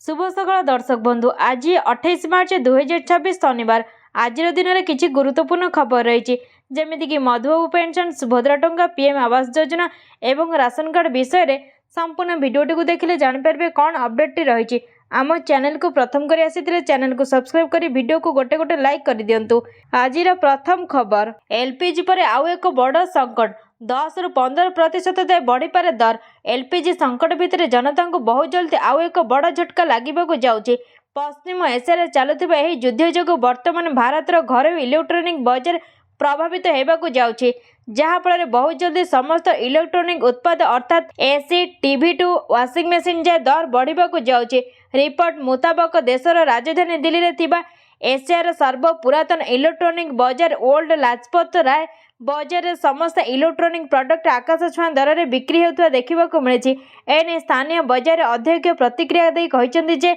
शुभ सकाळ दर्शक बंधु आज 28 मार्च 2026 शनिवार आज दिन में किसी गुरुत्वपूर्ण खबर रही जमीक मधुबाबू पेंशन सुभद्रा टंका पीएम आवास योजना एवं राशन कार्ड विषय में संपूर्ण भिडियोटी को देखिले जानीपर कौन अपडेट रही आम चैनल को प्रथम कर आसी चैनल को सब्सक्राइब कर वीडियो को गोटे गोटे लाइक कर दिंतु। आज प्रथम खबर एलपीजी पर आउ एक बड़ संकट 10 ରୁ 15% जाए बढ़ीपे दर एलपीजी संकट भितर जनता को बहुत जल्दी आउ एक बड़ झटका लगे जाऊँगी। पश्चिम एशिया चलुवा युद्ध जो बर्तमान भारतर घरों इलेक्ट्रोनिक बजार प्रभावित होगा जाऊँगी जहाँफल बहुत जल्दी समस्त इलेक्ट्रोनिक उत्पाद अर्थात AC TV to washing machine जाए दर बढ़ा जाऊँगी। रिपोर्ट मुताबक देशर राजधानी दिल्ली में एशियार सर्वपुरातन इलेक्ट्रोनिक बजार ओल्ड लाजपत राय बजार में समस्त इलेक्ट्रोनिक प्रोडक्ट आकाश छुआ दर में बिक्री होता देखा मिली। एने स्थानीय बजार अध्यक्ष प्रतिक्रिया दे कहते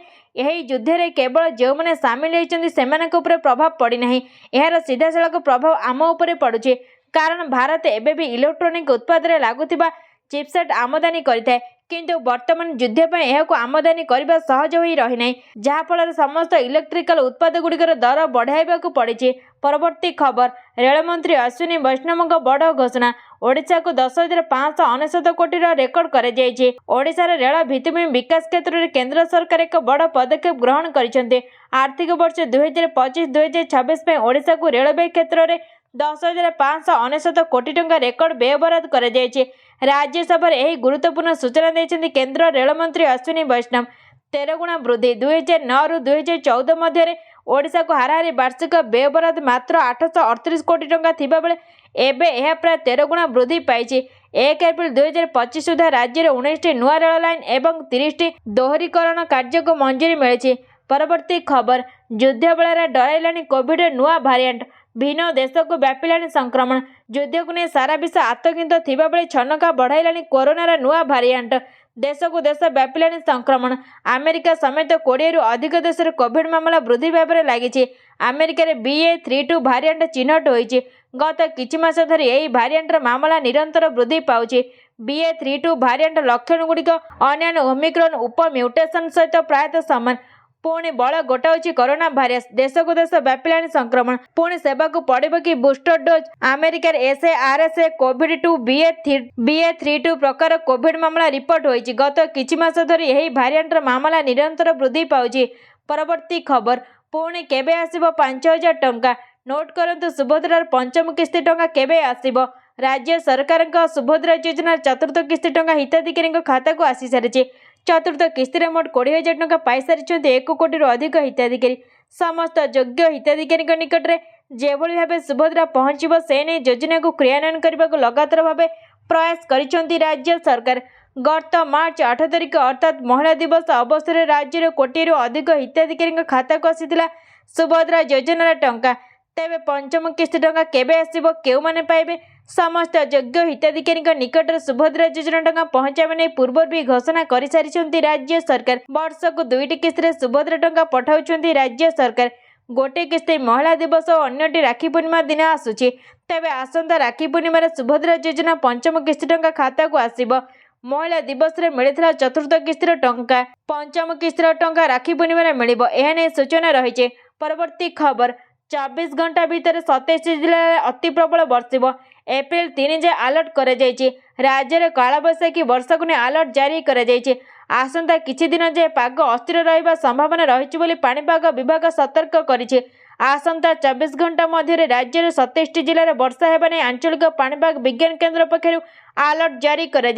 युद्ध में केवल जो मैंने सामिल होती से प्रभाव पड़ना यार सीधा सड़क प्रभाव आम उपर पड़ुछि कारण भारत एबे भी इलेक्ट्रोनिक उत्पाद लगुवा चिपसेट आमदानी करें किंतु वर्तमान युद्ध पर आमदानी करने सहज हो रही जहाँफल समस्त इलेक्ट्रिकल उत्पाद गुड़िकर दर बढ़ावा पड़ी। परवर्ती खबर रेलमंत्री अश्विनी वैष्णव बड़ घोषणा ओडिशा को 10,599 कोटी रेकर्ड कर रेल भित्तिभूमि विकास क्षेत्र में केंद्र सरकार एक बड़ पदक्षेप ग्रहण कर आर्थिक वर्ष 2025-2026 ओडिशा को रेलवे क्षेत्र में 10,599 कोटी टंका रेकर्ड व्यय बराद कर राज्यसभा यह गुरुत्वपूर्ण सूचना देते केंद्र रेलमंत्री अश्विनी वैष्णव। 13 गुणा वृद्धि 2009 ରୁ 2014 मध्य ओडिशा को हाराहारी वार्षिक व्यय बराद मात्र 838 कोटी टंका थिबा बेले एबे यह प्राय 13 गुणा वृद्धि पाई। 1 एप्रिल 2025 सुधा राज्य में 19टी नुआ रेल लाइन एवं 30टी दोहरीकरण कार्य को मंजूरी मिली। परवर्ती खबर युद्ध बेला डराइलानी कोविड नुआ भारिएंट भिन्न देश को व्यापिलानी संक्रमण युद्ध को नहीं सारा विश्व आतंकित थिबा बेले छनका बढ़ाइलानी कोरोनार नुआ भारिएंट देश को देश व्यापिलानी संक्रमण अमेरिका समेत 20 ରୁ अधिक देश में कोविड मामला वृद्धि भाव में लगी। अमेरिका BA.3.2 भारिएंट चिन्हट होती गत किछि मास धरी यही भारिएंटर मामला निरंतर वृद्धि पाउछि। BA.3.2 भारिएंट लक्षण गुड़िक अन्य ओमिक्रॉन उपम्यूटेशन सहित प्रायतः सामान पुणी बल गोटाऊँ कोरोना भाइरस देश को देश व्यापिलानी संक्रमण पुणी सेवा को पड़े कि बूस्टर डोज अमेरिकार SARS कोविड-2 BA.3.2 प्रकार कोविड मामला रिपोर्ट होती गत किछि मास धरी यही भारिएंटर मामला निरंतर वृद्धि पाउछि। परवर्ती खबर पुणी केबे आसिबो 5,000 टंका नोट करंतु सुभद्रार पंचम किस्ती टंका केबे आसिबो राज्य सरकार सुभद्रा योजना चतुर्थ किस्ती टंका हिताधिकारी खाता को आसी सारी। चतुर्थ किस्ती मोट 20,000 टंका पाई सारी 1 कोटी अधिक हिताधिकारी समस्त योग्य हिताधिकारी निकट में जेभली भाव सुभद्रा पहुंचब से नहीं योजना को क्रियान्वयन करने को लगातार भाव प्रयास करिसेंती राज्य सरकार। गत मार्च 8 तारिख अर्थात महिला दिवस अवसर में राज्य में 1 कोटी अधिक हिताधिकारी खाता को आसीथिला सुभद्रा योजनार टंका। तेबे पंचम किस्ती टंका केबे आसिबो केउ माने पाइबे समस्त योग्य हिताधिकारी निकट में सुभद्रा योजना टंका पहुंचाइबा नै पूर्व भी घोषणा कर सारी राज्य सरकार। वर्ष को 2टी किस्ती सुभद्रा टंका पठाउछंती राज्य सरकार। गोटे किस्ती महिला दिवस और अन्यटी राखी पूर्णिमा दिन आसुची। तेबे आसंता राखी पूर्णिमा सुभद्रा योजना पंचम किस्ती टंका खाता को आसिबो। महिला दिवस रे मिलिथिला चतुर्थ किस्ती टंका पंचम किस्ती टंका राखी पूर्णिमा मिलिबो एहा नै सूचना रहिছে। परवर्ती खबर 24 घंटा भीतर 27 जिले में अति प्रबल बर्षिब एप्रिल 3 जाए अलर्ट कर राज्य में कालबैशाखी वर्षा को नहीं अलर्ट जारी कर आसंता किछि दिन जाए पाग अस्थिर रहिबा संभावना रही पाणीपाग विभाग सतर्क करिछि। आसंता 24 घंटा मध्य राज्य में 27टी जिले में वर्षा हेबा नै आंचलिक पाणीपाग विज्ञान केन्द्र पक्षरु अलर्ट जारी कर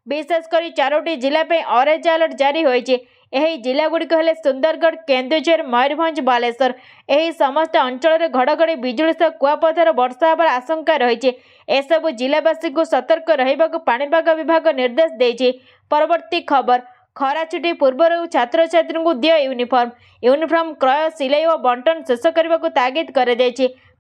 विशेषकर 4टी जिला पे ऑरेंज अलर्ट जारी होइछि। यही जिला गुड़िक हेले सुंदरगढ़ केन्दुझर मयूरभंज बालेश्वर यही समस्त अंचल में घड़घड़ी बिजुली सह कुआपथर वर्षा होबार आशंका रही एसबू जिलावासी को सतर्क रहिबा को पाणीपाग विभाग निर्देश देछि। परवर्ती खबर खरा छुट्टी पूर्व छात्र छात्री को दियो यूनिफॉर्म क्रय सिलाई और बंटन शेष करने को तागिद कर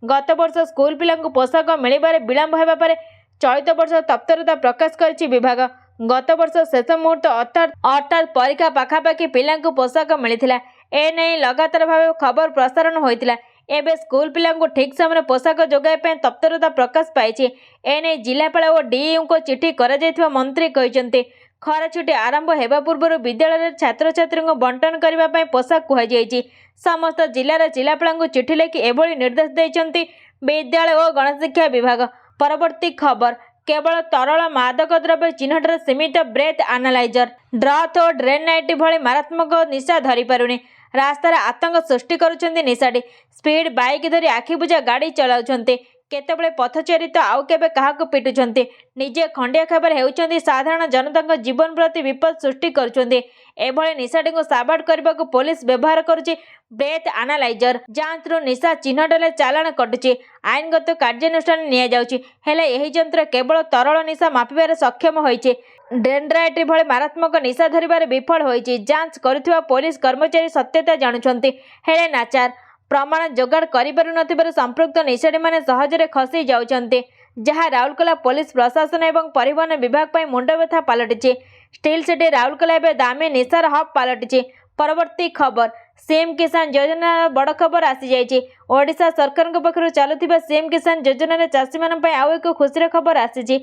गत वर्ष स्कूल पिला पोशाक मिलबार विलंब होगा पर चलित वर्ष तत्परता प्रकाश कर विभाग। गत वर्ष शेष मुहूर्त अर्थात परीक्षा पाखापाखि पिला पोशाक मिलता एने लगातार भाव खबर प्रसारण होता एबे स्कूल पिला ठीक समय पोशाक जोगाइबा तत्परता प्रकाश पाई। एने जिलापाल और डीईओ को चिठी कर मंत्री कहते ଖରା ଛୁଟି ଆରମ୍ଭ ହେବା ପୂର୍ବରୁ ବିଦ୍ୟାଳୟରେ ଛାତ୍ରଛାତ୍ରୀଙ୍କୁ ବଣ୍ଟନ କରିବା ପାଇଁ ପୋଷାକ କୁହାଯାଇଛି। ସମସ୍ତ ଜିଲ୍ଲାର ଜିଲ୍ଲାପାଳଙ୍କୁ ଚିଠି ଲେଖି ଏଭଳି ନିର୍ଦ୍ଦେଶ ଦେଇଛନ୍ତି ବିଦ୍ୟାଳୟ ଓ ଗଣଶିକ୍ଷା ବିଭାଗ। ପରବର୍ତ୍ତୀ ଖବର, କେବଳ ତରଳ ମାଦକ ଦ୍ରବ୍ୟ ଚିହ୍ନଟରେ ସୀମିତ ବ୍ରେଥ୍ ଆନାଲାଇଜର। ଡ୍ରଥ୍ ଓ ଡ୍ରେନ୍ ନାଇଟ୍ ଭଳି ମାରାତ୍ମକ ନିଶା ଧରିପାରୁନି। ରାସ୍ତାରେ ଆତଙ୍କ ସୃଷ୍ଟି କରୁଛନ୍ତି ନିଶାଟି। ସ୍ପିଡ୍ ବାଇକ୍ ଧରି ଆଖିବୁଜା ଗାଡ଼ି ଚଳାଉଛନ୍ତି। କେତେବେଳେ ପଥଚାରୀ ତ ଆଉ କେବେ କାହାକୁ ପିଟୁଛନ୍ତି। ନିଜେ ଖଣ୍ଡିଆ ଖାବର ହେଉଛନ୍ତି, ସାଧାରଣ ଜନତାଙ୍କ ଜୀବନ ପ୍ରତି ବିପଦ ସୃଷ୍ଟି କରୁଛନ୍ତି। ଏଭଳି ନିଶାଟିକୁ ସାବାଡ଼ କରିବାକୁ ପୋଲିସ ବ୍ୟବହାର କରୁଛି ବ୍ରେଥ୍ ଆନାଲାଇଜର। ଯାଞ୍ଚରୁ ନିଶା ଚିହ୍ନଟ ହେଲେ ଚାଲାଣ କଟୁଛି, ଆଇନଗତ କାର୍ଯ୍ୟାନୁଷ୍ଠାନ ନିଆଯାଉଛି। ହେଲେ ଏହି ଯନ୍ତ୍ର କେବଳ ତରଳ ନିଶା ମାପିବାରେ ସକ୍ଷମ ହୋଇଛି, ଡେଣ୍ଡ୍ରାଇଟ୍ ଭଳି ମାରାତ୍ମକ ନିଶା ଧରିବାରେ ବିଫଳ ହୋଇଛି। ଯାଞ୍ଚ କରୁଥିବା ପୋଲିସ କର୍ମଚାରୀ ସତ୍ୟତା ଜାଣୁଛନ୍ତି, ହେଲେ ନାଚାର ପ୍ରମାଣ ଯୋଗାଡ଼ କରିପାରୁନଥିବାରୁ ସମ୍ପୃକ୍ତ ନିଶାଟିମାନେ ସହଜରେ ଖସି ଯାଉଛନ୍ତି, ଯାହା ରାଉରକେଲା ପୋଲିସ ପ୍ରଶାସନ ଏବଂ ପରିବହନ ବିଭାଗ ପାଇଁ ମୁଣ୍ଡବ୍ୟଥା ପାଲଟିଛି। ଷ୍ଟିଲ୍ ସିଟି ରାଉରକେଲା ଏବେ ଦାମୀ ନିଶାର ହବ୍ ପାଲଟିଛି। ପରବର୍ତ୍ତୀ ଖବର, ସିଏମ୍ କିଷାନ ଯୋଜନାର ବଡ଼ ଖବର ଆସିଯାଇଛି। ଓଡ଼ିଶା ସରକାରଙ୍କ ପକ୍ଷରୁ ଚାଲୁଥିବା ସିଏମ୍ କିଷାନ ଯୋଜନାରେ ଚାଷୀମାନଙ୍କ ପାଇଁ ଆଉ ଏକ ଖୁସିର ଖବର ଆସିଛି।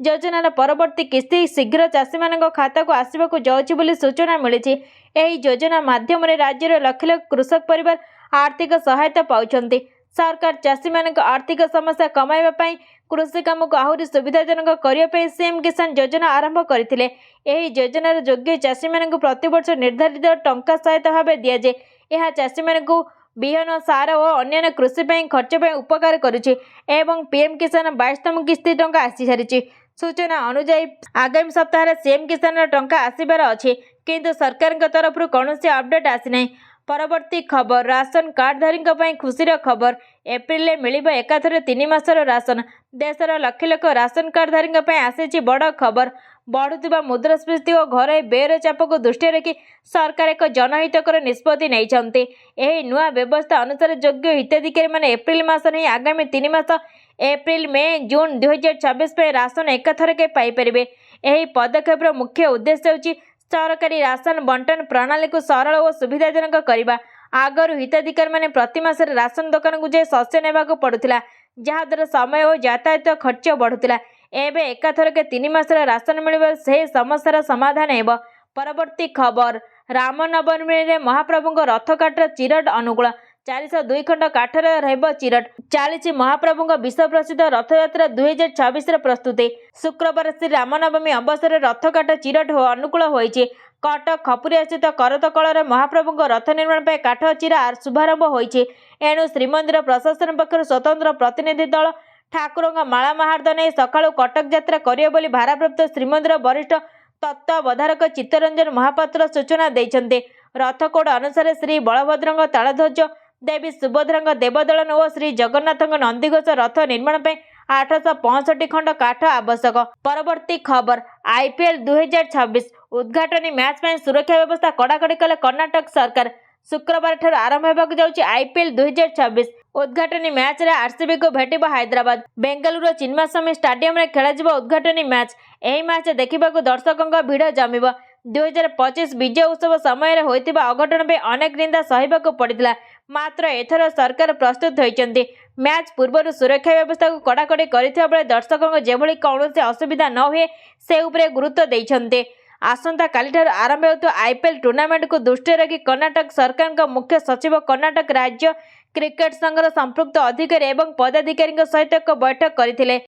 ଯୋଜନାର ପରବର୍ତ୍ତୀ କିସ୍ତି ଶୀଘ୍ର ଚାଷୀମାନଙ୍କ ଖାତାକୁ ଆସିବାକୁ ଯାଉଛି ବୋଲି ସୂଚନା ମିଳିଛି। ଏହି ଯୋଜନା ମାଧ୍ୟମରେ ରାଜ୍ୟର ଲକ୍ଷ ଲକ୍ଷ କୃଷକ ପରିବାର ଆର୍ଥିକ ସହାୟତା ପାଉଛନ୍ତି। ସରକାର ଚାଷୀମାନଙ୍କ ଆର୍ଥିକ ସମସ୍ୟା କମାଇବା ପାଇଁ କୃଷି କାମକୁ ଆହୁରି ସୁବିଧାଜନକ କରିବା ପାଇଁ ସିଏମ୍ କିଷାନ ଯୋଜନା ଆରମ୍ଭ କରିଥିଲେ। ଏହି ଯୋଜନାର ଯୋଗ୍ୟ ଚାଷୀମାନଙ୍କୁ ପ୍ରତିବର୍ଷ ନିର୍ଦ୍ଧାରିତ ଟଙ୍କା ସହାୟତା ଭାବେ ଦିଆଯାଏ। ଏହା ଚାଷୀମାନଙ୍କୁ ବିହନ, ସାର ଓ ଅନ୍ୟାନ୍ୟ କୃଷି ପାଇଁ ଖର୍ଚ୍ଚ ପାଇଁ ଉପକାର କରୁଛି ଏବଂ ପିଏମ୍ କିଷାନ 22ତମ କିସ୍ତି ଟଙ୍କା ଆସିସାରିଛି। ସୂଚନା ଅନୁଯାୟୀ ଆଗାମୀ ସପ୍ତାହରେ ସିଏମ୍ କିଷାନର ଟଙ୍କା ଆସିବାର ଅଛି, କିନ୍ତୁ ସରକାରଙ୍କ ତରଫରୁ କୌଣସି ଅପଡେଟ୍ ଆସିନାହିଁ। ପରବର୍ତ୍ତୀ ଖବର, ରାସନ କାର୍ଡଧାରୀଙ୍କ ପାଇଁ ଖୁସିର ଖବର। ଏପ୍ରିଲରେ ମିଳିବ ଏକାଥରେ 3 ମାସର ରାସନ। ଦେଶର ଲକ୍ଷ ଲକ୍ଷ ରାସନ କାର୍ଡଧାରୀଙ୍କ ପାଇଁ ଆସିଛି ବଡ଼ ଖବର। ବଢ଼ୁଥିବା ମୁଦ୍ରାସ୍ଫୀତି ଓ ଘରୋଇ ବ୍ୟୟର ଚାପକୁ ଦୃଷ୍ଟିରେ ରଖି ସରକାର ଏକ ଜନହିତକର ନିଷ୍ପତ୍ତି ନେଇଛନ୍ତି। ଏହି ନୂଆ ବ୍ୟବସ୍ଥା ଅନୁସାରେ ଯୋଗ୍ୟ ହିତାଧିକାରୀମାନେ ଏପ୍ରିଲ ମାସରେ ହିଁ ଆଗାମୀ 3 ମାସ ଏପ୍ରିଲ, ମେ, ଜୁନ 2024 ପାଇଁ ରାସନ ଏକାଥରକେ ପାଇପାରିବେ। ଏହି ପଦକ୍ଷେପର ମୁଖ୍ୟ ଉଦ୍ଦେଶ୍ୟ ହେଉଛି ସରକାରୀ ରାସନ ବଣ୍ଟନ ପ୍ରଣାଳୀକୁ ସରଳ ଓ ସୁବିଧାଜନକ କରିବା। ଆଗରୁ ହିତାଧିକାରୀମାନେ ପ୍ରତି ମାସରେ ରାସନ ଦୋକାନକୁ ଯାଇ ଶସ୍ୟ ନେବାକୁ ପଡ଼ୁଥିଲା, ଯାହାଦ୍ୱାରା ସମୟ ଓ ଯାତାୟାତ ଖର୍ଚ୍ଚ ବଢ଼ୁଥିଲା। ଏବେ ଏକାଥରକେ 3 ମାସର ରାସନ ମିଳିବ, ସେହି ସମସ୍ୟାର ସମାଧାନ ହେବ। ପରବର୍ତ୍ତୀ ଖବର, ରାମନବମୀରେ ମହାପ୍ରଭୁଙ୍କ ରଥକାଠର ଚିରଟ ଅନୁକୂଳ। 402 ଖଣ୍ଡ କାଠର ହେବ ଚିରଟ। ଚାଲିଛି ମହାପ୍ରଭୁଙ୍କ ବିଶ୍ୱପ୍ରସିଦ୍ଧ ରଥଯାତ୍ରା 2026ର ପ୍ରସ୍ତୁତି। ଶୁକ୍ରବାର ଶ୍ରୀ ରାମନବମୀ ଅବସରରେ ରଥକାଠ ଚିରଟ ଅନୁକୂଳ ହୋଇଛି। କଟକ ଖପୁରିଆସ୍ଥିତ କରତକଳରେ ମହାପ୍ରଭୁଙ୍କ ରଥ ନିର୍ମାଣ ପାଇଁ କାଠ ଚିରା ଶୁଭାରମ୍ଭ ହୋଇଛି। ଏଣୁ ଶ୍ରୀମନ୍ଦିର ପ୍ରଶାସନ ପକ୍ଷରୁ ସ୍ୱତନ୍ତ୍ର ପ୍ରତିନିଧି ଦଳ ଠାକୁରଙ୍କ ମାଳ ମାହାର୍ଦ ନେଇ ସକାଳୁ କଟକ ଯାତ୍ରା କରିବ ବୋଲି ଭାରପ୍ରାପ୍ତ ଶ୍ରୀମନ୍ଦିର ବରିଷ୍ଠ ତତ୍ତ୍ୱାବଧାରକ ଚିତ୍ତରଞ୍ଜନ ମହାପାତ୍ର ସୂଚନା ଦେଇଛନ୍ତି। ରଥ କୋଡ୍ ଅନୁସାରେ ଶ୍ରୀ ବଳଭଦ୍ରଙ୍କ ତାଳଧ୍ୱଜ, ଦେବୀ ସୁଭଦ୍ରାଙ୍କ ଦେବଦଳନ ଓ ଶ୍ରୀ ଜଗନ୍ନାଥଙ୍କ ନନ୍ଦିଘୋଷ ରଥ ନିର୍ମାଣ ପାଇଁ 865 ଖଣ୍ଡ କାଠ ଆବଶ୍ୟକ। ପରବର୍ତ୍ତୀ ଖବର, IPL 2026 ଉଦ୍ଘାଟନୀ ମ୍ୟାଚ୍ ପାଇଁ ସୁରକ୍ଷା ବ୍ୟବସ୍ଥା କଡ଼ାକଡ଼ି କଲେ କର୍ଣ୍ଣାଟକ ସରକାର। ଶୁକ୍ରବାରଠାରୁ ଆରମ୍ଭ ହେବାକୁ ଯାଉଛି IPL 2026 ଉଦ୍ଘାଟନୀ ମ୍ୟାଚ୍ରେ RCBକୁ ଭେଟିବ ହାଇଦ୍ରାବାଦ। ବେଙ୍ଗାଲୁରୁର ଚିନ୍ନାସ୍ୱାମୀ ଷ୍ଟାଡିୟମରେ ଖେଳାଯିବ ଉଦ୍ଘାଟନୀ ମ୍ୟାଚ୍। ଏହି ମ୍ୟାଚ୍ ଦେଖିବାକୁ ଦର୍ଶକଙ୍କ ଭିଡ଼ ଜମିବ। 2025 ବିଜୟ ଉତ୍ସବ ସମୟରେ ହୋଇଥିବା ଅଘଟଣ ପାଇଁ ଅନେକ ନିନ୍ଦା ସହିବାକୁ ପଡ଼ିଥିଲା, ମାତ୍ର ଏଥର ସରକାର ପ୍ରସ୍ତୁତ ହୋଇଛନ୍ତି। ମ୍ୟାଚ୍ ପୂର୍ବରୁ ସୁରକ୍ଷା ବ୍ୟବସ୍ଥାକୁ କଡ଼ାକଡ଼ି କରିଥିବା ବେଳେ ଦର୍ଶକଙ୍କ ଯେଭଳି କୌଣସି ଅସୁବିଧା ନ ହୁଏ ସେ ଉପରେ ଗୁରୁତ୍ୱ ଦେଇଛନ୍ତି। ଆସନ୍ତାକାଲିଠାରୁ ଆରମ୍ଭ ହେଉଥିବା IPL ଟୁର୍ଣ୍ଣାମେଣ୍ଟକୁ ଦୃଷ୍ଟିରେ ରଖି କର୍ଣ୍ଣାଟକ ସରକାରଙ୍କ ମୁଖ୍ୟ ସଚିବ କର୍ଣ୍ଣାଟକ ରାଜ୍ୟ କ୍ରିକେଟ ସଂଘର ସମ୍ପୃକ୍ତ ଅଧିକାରୀ ଏବଂ ପଦାଧିକାରୀଙ୍କ ସହିତ ଏକ ବୈଠକ କରିଥିଲେ।